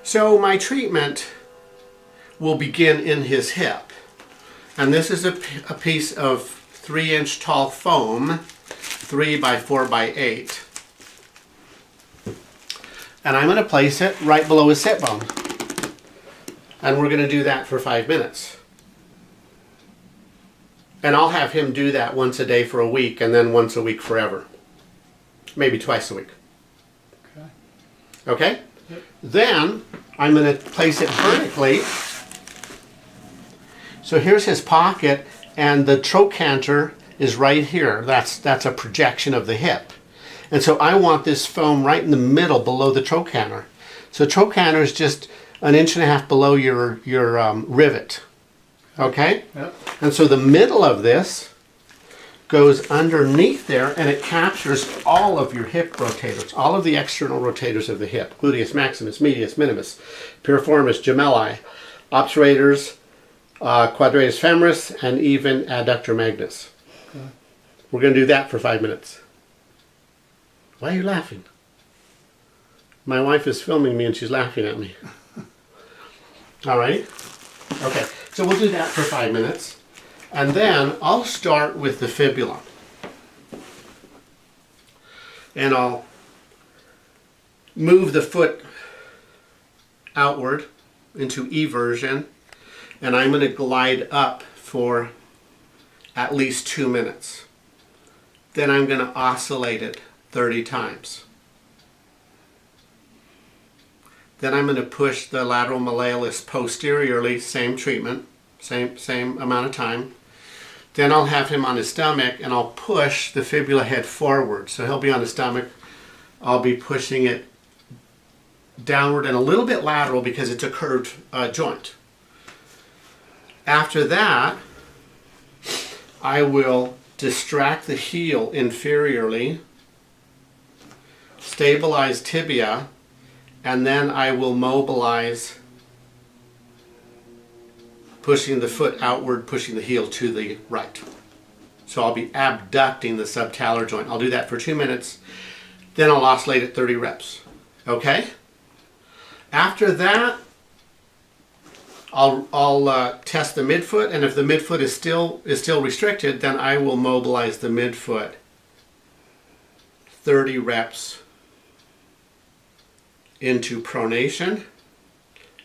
So my treatment will begin in his hip. And this is a piece of 3-inch tall foam, 3 by 4 by 8. And I'm going to place it right below his sit bone. And we're going to do that for 5 minutes. And I'll have him do that once a day for a week, and then once a week forever. Maybe twice a week. Okay. Okay? Yep. Then I'm going to place it vertically. So here's his pocket, and the trochanter is right here. That's a projection of the hip. And so I want this foam right in the middle below the trochanter. So trochanter is just 1.5 inches below your rivet. Okay? Yep. And so the middle of this goes underneath there, and it captures all of your hip rotators, all of the external rotators of the hip: gluteus maximus, medius, minimus, piriformis, gemelli, obturators, quadratus femoris, and even adductor magnus. Okay. We're going to do that for 5 minutes. Why are you laughing? My wife is filming me and she's laughing at me. All right? Okay, so we'll do that for 5 minutes. And then I'll start with the fibula. And I'll move the foot outward into eversion. And I'm going to glide up for at least 2 minutes. Then I'm going to oscillate it 30 times. Then I'm going to push the lateral malleolus posteriorly, same treatment, same amount of time. Then I'll have him on his stomach, and I'll push the fibula head forward. So he'll be on his stomach. I'll be pushing it downward and a little bit lateral because it's a curved joint. After that, I will distract the heel inferiorly, stabilize tibia, and then I will mobilize, pushing the foot outward, pushing the heel to the right. So I'll be abducting the subtalar joint. I'll do that for 2 minutes. Then I'll oscillate at 30 reps. Okay? After that, I'll test the midfoot, and if the midfoot is still restricted, then I will mobilize the midfoot 30 reps into pronation.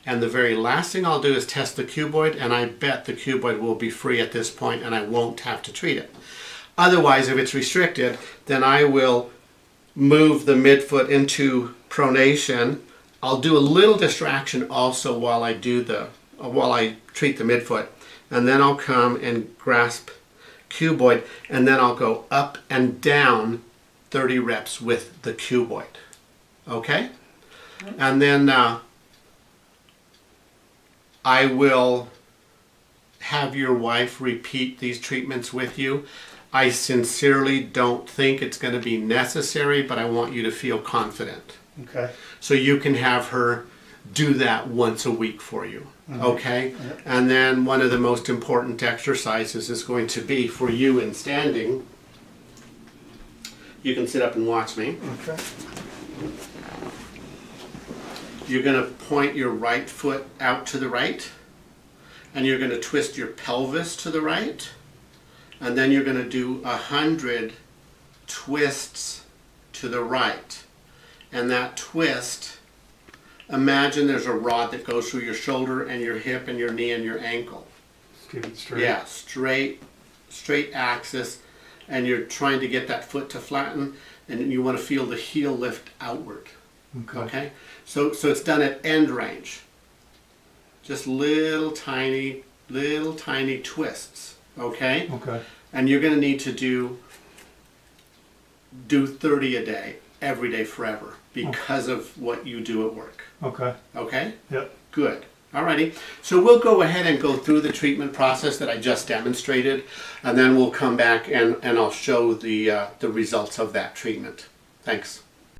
And the very last thing I'll do is test the cuboid, and I bet the cuboid will be free at this point and I won't have to treat it. Otherwise, if it's restricted, then I will move the midfoot into pronation. I'll do a little distraction also while I treat the midfoot, and then I'll come and grasp cuboid, and then I'll go up and down 30 reps with the cuboid. Okay? And then I will have your wife repeat these treatments with you. I sincerely don't think it's going to be necessary, but I want you to feel confident. Okay. So you can have her do that once a week for you. Mm-hmm. Okay? Yep. And then one of the most important exercises is going to be for you in standing. You can sit up and watch me. Okay. You're going to point your right foot out to the right, and you're going to twist your pelvis to the right, and then you're going to do 100 twists to the right. And that twist, imagine there's a rod that goes through your shoulder and your hip and your knee and your ankle. Keep it straight. Yeah, straight axis, and you're trying to get that foot to flatten, and you want to feel the heel lift outward. Okay? So it's done at end range. Just little tiny twists. Okay? Okay. And you're going to need to do 30 a day, every day forever, because of what you do at work. Okay. Okay? Yep. Good. Alrighty. So we'll go ahead and go through the treatment process that I just demonstrated, and then we'll come back and I'll show the results of that treatment. Thanks.